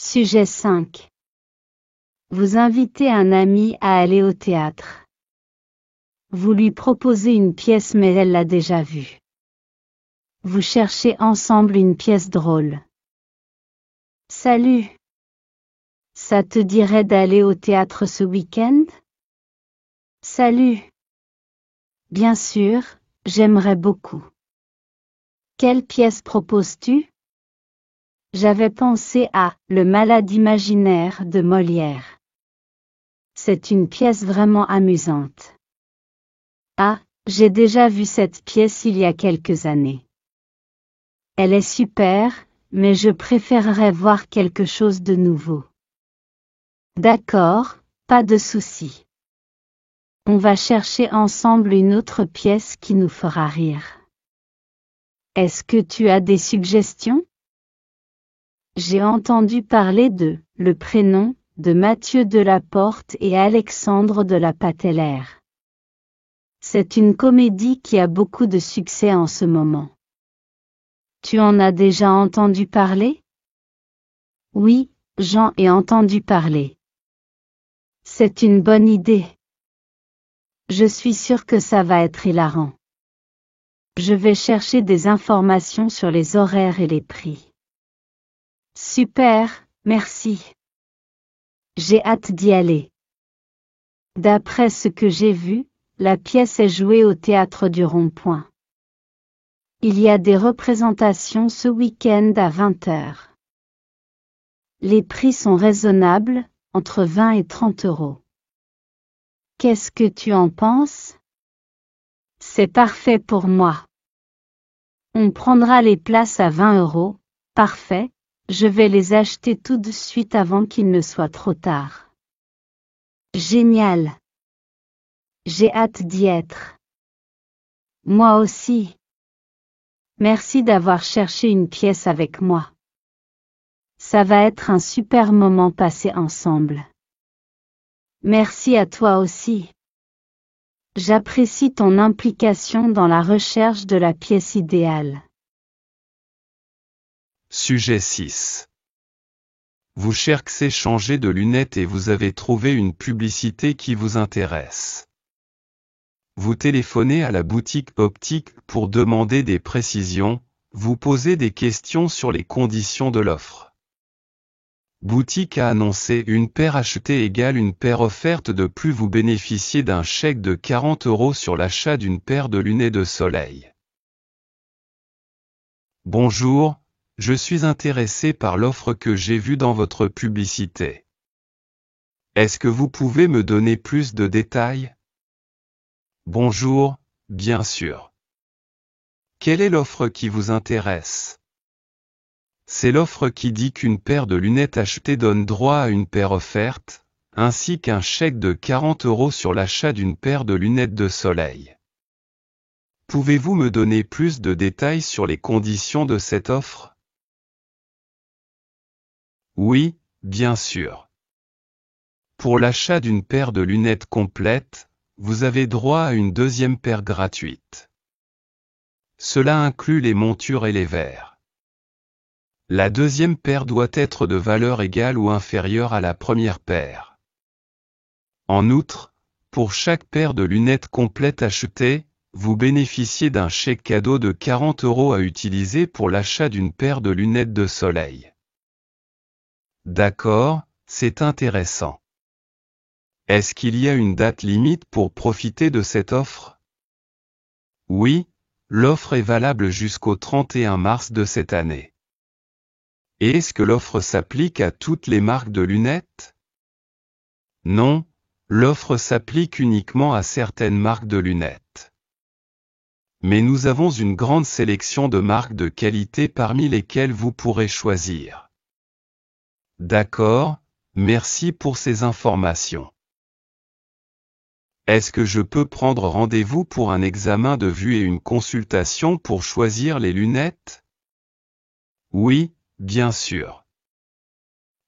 Sujet 5. Vous invitez un ami à aller au théâtre. Vous lui proposez une pièce mais elle l'a déjà vue. Vous cherchez ensemble une pièce drôle. Salut. Ça te dirait d'aller au théâtre ce week-end? Salut. Bien sûr, j'aimerais beaucoup. Quelle pièce proposes-tu? J'avais pensé à Le Malade imaginaire de Molière. C'est une pièce vraiment amusante. Ah, j'ai déjà vu cette pièce il y a quelques années. Elle est super, mais je préférerais voir quelque chose de nouveau. D'accord, pas de souci. On va chercher ensemble une autre pièce qui nous fera rire. Est-ce que tu as des suggestions? J'ai entendu parler de Le Prénom de Mathieu Delaporte et Alexandre de la Patellère. C'est une comédie qui a beaucoup de succès en ce moment. Tu en as déjà entendu parler? Oui, j'en ai entendu parler. C'est une bonne idée. Je suis sûre que ça va être hilarant. Je vais chercher des informations sur les horaires et les prix. Super, merci. J'ai hâte d'y aller. D'après ce que j'ai vu, la pièce est jouée au théâtre du Rond-Point. Il y a des représentations ce week-end à 20h. Les prix sont raisonnables, entre 20 et 30 €. Qu'est-ce que tu en penses? C'est parfait pour moi. On prendra les places à 20 €. Parfait, je vais les acheter tout de suite avant qu'il ne soit trop tard. Génial. J'ai hâte d'y être. Moi aussi. Merci d'avoir cherché une pièce avec moi. Ça va être un super moment passé ensemble. Merci à toi aussi. J'apprécie ton implication dans la recherche de la pièce idéale. Sujet 6. Vous cherchez changer de lunettes et vous avez trouvé une publicité qui vous intéresse. Vous téléphonez à la boutique optique pour demander des précisions, vous posez des questions sur les conditions de l'offre. Boutique a annoncé une paire achetée égale une paire offerte de plus, vous bénéficiez d'un chèque de 40 € sur l'achat d'une paire de lunettes de soleil. Bonjour, je suis intéressé par l'offre que j'ai vue dans votre publicité. Est-ce que vous pouvez me donner plus de détails? Bonjour, bien sûr. Quelle est l'offre qui vous intéresse? C'est l'offre qui dit qu'une paire de lunettes achetées donne droit à une paire offerte, ainsi qu'un chèque de 40 € sur l'achat d'une paire de lunettes de soleil. Pouvez-vous me donner plus de détails sur les conditions de cette offre? Oui, bien sûr. Pour l'achat d'une paire de lunettes complète, vous avez droit à une deuxième paire gratuite. Cela inclut les montures et les verres. La deuxième paire doit être de valeur égale ou inférieure à la première paire. En outre, pour chaque paire de lunettes complète achetée, vous bénéficiez d'un chèque cadeau de 40 € à utiliser pour l'achat d'une paire de lunettes de soleil. D'accord, c'est intéressant. Est-ce qu'il y a une date limite pour profiter de cette offre? Oui, l'offre est valable jusqu'au 31 mars de cette année. Et est-ce que l'offre s'applique à toutes les marques de lunettes? Non, l'offre s'applique uniquement à certaines marques de lunettes. Mais nous avons une grande sélection de marques de qualité parmi lesquelles vous pourrez choisir. D'accord, merci pour ces informations. Est-ce que je peux prendre rendez-vous pour un examen de vue et une consultation pour choisir les lunettes? Oui, bien sûr.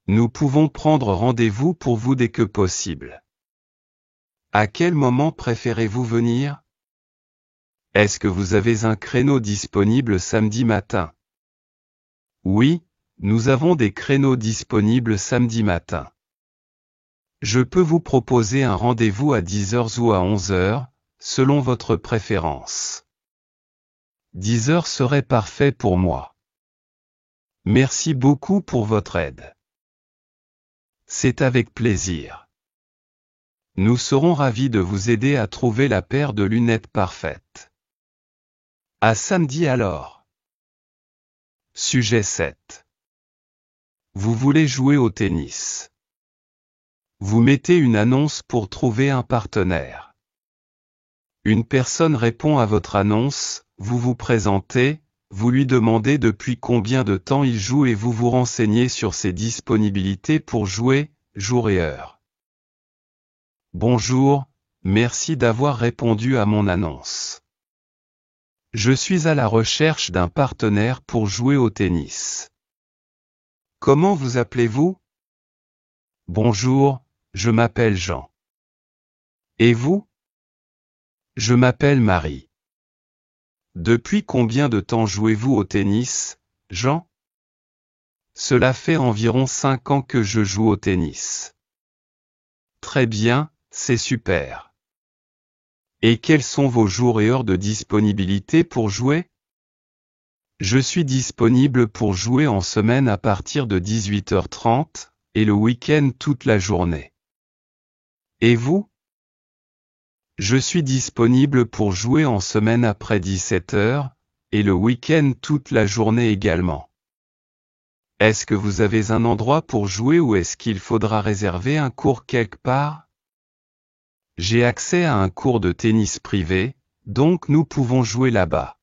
Nous pouvons prendre rendez-vous pour vous dès que possible. À quel moment préférez-vous venir? Est-ce que vous avez un créneau disponible samedi matin? Oui, Nous avons des créneaux disponibles samedi matin. Je peux vous proposer un rendez-vous à 10h ou à 11h, selon votre préférence. 10h serait parfait pour moi. Merci beaucoup pour votre aide. C'est avec plaisir. Nous serons ravis de vous aider à trouver la paire de lunettes parfaite. À samedi alors. Sujet 7. Vous voulez jouer au tennis. Vous mettez une annonce pour trouver un partenaire. Une personne répond à votre annonce, vous vous présentez, vous lui demandez depuis combien de temps il joue et vous vous renseignez sur ses disponibilités pour jouer, jour et heure. Bonjour, merci d'avoir répondu à mon annonce. Je suis à la recherche d'un partenaire pour jouer au tennis. Comment vous appelez-vous? Bonjour, je m'appelle Jean. Et vous? Je m'appelle Marie. Depuis combien de temps jouez-vous au tennis, Jean? Cela fait environ 5 ans que je joue au tennis. Très bien, c'est super. Et quels sont vos jours et heures de disponibilité pour jouer? Je suis disponible pour jouer en semaine à partir de 18h30, et le week-end toute la journée. Et vous? Je suis disponible pour jouer en semaine après 17h, et le week-end toute la journée également. Est-ce que vous avez un endroit pour jouer ou est-ce qu'il faudra réserver un cours quelque part? J'ai accès à un cours de tennis privé, donc nous pouvons jouer là-bas.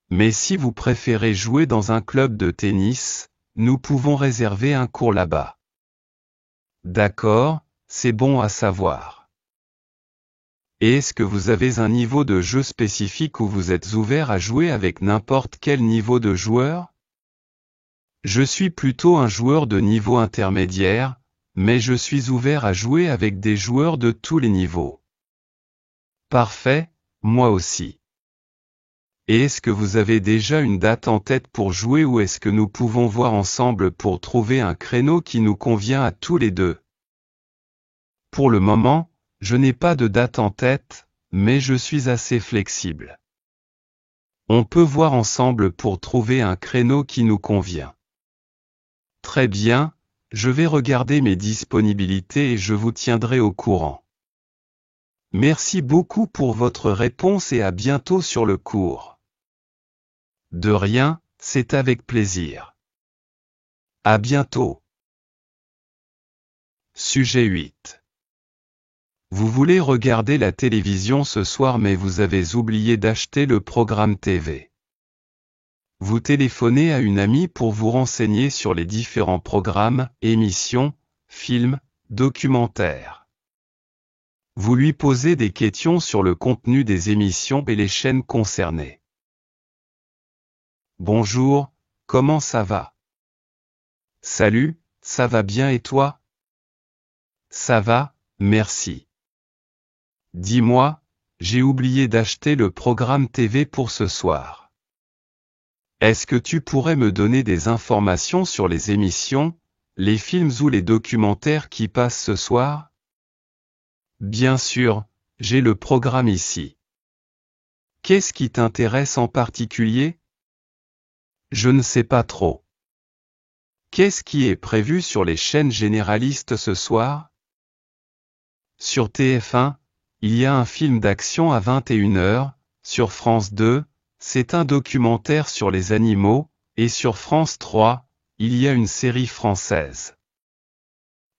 Mais si vous préférez jouer dans un club de tennis, nous pouvons réserver un cours là-bas. D'accord, c'est bon à savoir. Et est-ce que vous avez un niveau de jeu spécifique ou vous êtes ouvert à jouer avec n'importe quel niveau de joueur? Je suis plutôt un joueur de niveau intermédiaire, mais je suis ouvert à jouer avec des joueurs de tous les niveaux. Parfait, moi aussi. Et est-ce que vous avez déjà une date en tête pour jouer ou est-ce que nous pouvons voir ensemble pour trouver un créneau qui nous convient à tous les deux? Pour le moment, je n'ai pas de date en tête, mais je suis assez flexible. On peut voir ensemble pour trouver un créneau qui nous convient. Très bien, je vais regarder mes disponibilités et je vous tiendrai au courant. Merci beaucoup pour votre réponse et à bientôt sur le cours. De rien, c'est avec plaisir. À bientôt. Sujet 8. Vous voulez regarder la télévision ce soir mais vous avez oublié d'acheter le programme TV. Vous téléphonez à une amie pour vous renseigner sur les différents programmes, émissions, films, documentaires. Vous lui posez des questions sur le contenu des émissions et les chaînes concernées. Bonjour, comment ça va? Salut, ça va bien et toi? Ça va, merci. Dis-moi, j'ai oublié d'acheter le programme TV pour ce soir. Est-ce que tu pourrais me donner des informations sur les émissions, les films ou les documentaires qui passent ce soir? Bien sûr, j'ai le programme ici. Qu'est-ce qui t'intéresse en particulier? Je ne sais pas trop. Qu'est-ce qui est prévu sur les chaînes généralistes ce soir? Sur TF1, il y a un film d'action à 21h, sur France 2, c'est un documentaire sur les animaux, et sur France 3, il y a une série française.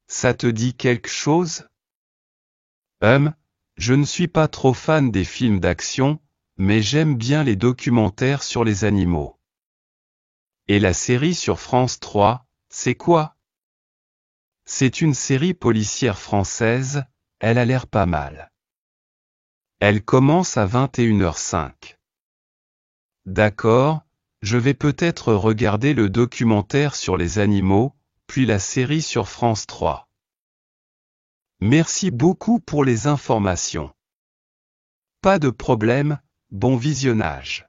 Ça te dit quelque chose? Je ne suis pas trop fan des films d'action, mais j'aime bien les documentaires sur les animaux. Et la série sur France 3, c'est quoi? C'est une série policière française, elle a l'air pas mal. Elle commence à 21h05. D'accord, je vais peut-être regarder le documentaire sur les animaux, puis la série sur France 3. Merci beaucoup pour les informations. Pas de problème, bon visionnage.